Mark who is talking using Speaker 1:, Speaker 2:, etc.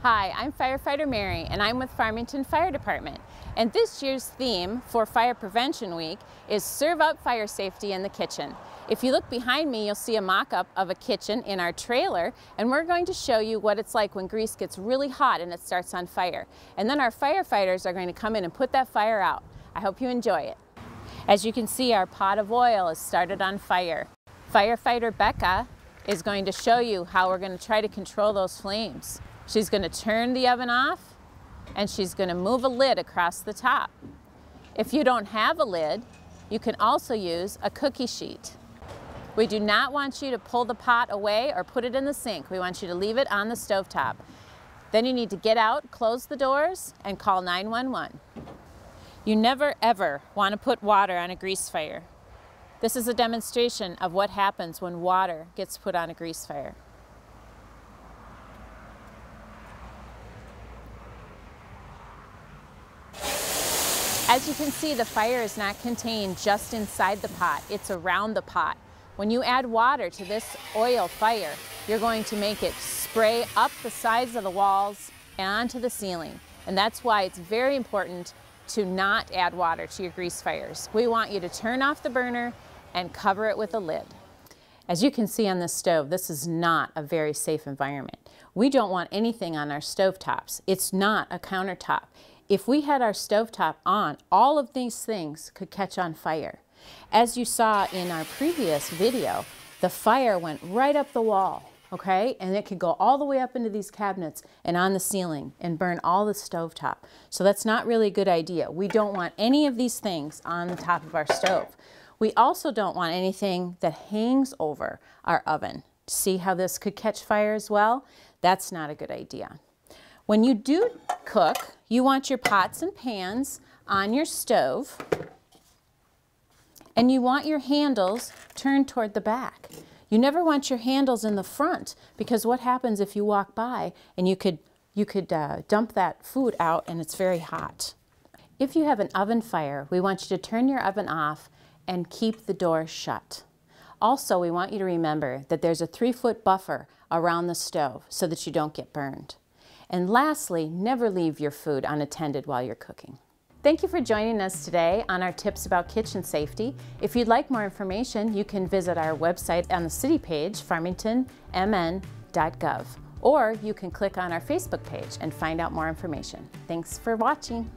Speaker 1: Hi, I'm Firefighter Mary and I'm with Farmington Fire Department. And this year's theme for Fire Prevention Week is Serve Up Fire Safety in the Kitchen. If you look behind me, you'll see a mock-up of a kitchen in our trailer, and we're going to show you what it's like when grease gets really hot and it starts on fire. And then our firefighters are going to come in and put that fire out. I hope you enjoy it. As you can see, our pot of oil is started on fire. Firefighter Becca is going to show you how we're going to try to control those flames. She's going to turn the oven off and she's going to move a lid across the top. If you don't have a lid, you can also use a cookie sheet. We do not want you to pull the pot away or put it in the sink. We want you to leave it on the stovetop. Then you need to get out, close the doors, and call 911. You never ever want to put water on a grease fire. This is a demonstration of what happens when water gets put on a grease fire. As you can see, the fire is not contained just inside the pot, it's around the pot. When you add water to this oil fire, you're going to make it spray up the sides of the walls and onto the ceiling. And that's why it's very important to not add water to your grease fires. We want you to turn off the burner and cover it with a lid. As you can see on this stove, this is not a very safe environment. We don't want anything on our stovetops. It's not a countertop. If we had our stovetop on, all of these things could catch on fire. As you saw in our previous video, the fire went right up the wall, okay? And it could go all the way up into these cabinets and on the ceiling and burn all the stovetop. So that's not really a good idea. We don't want any of these things on the top of our stove. We also don't want anything that hangs over our oven. See how this could catch fire as well? That's not a good idea. When you do cook, you want your pots and pans on your stove, and you want your handles turned toward the back. You never want your handles in the front, because what happens if you walk by and you could dump that food out and it's very hot. If you have an oven fire, we want you to turn your oven off and keep the door shut. Also, we want you to remember that there's a 3-foot buffer around the stove so that you don't get burned. And lastly, never leave your food unattended while you're cooking. Thank you for joining us today on our tips about kitchen safety. If you'd like more information, you can visit our website on the city page, farmingtonmn.gov, or you can click on our Facebook page and find out more information. Thanks for watching.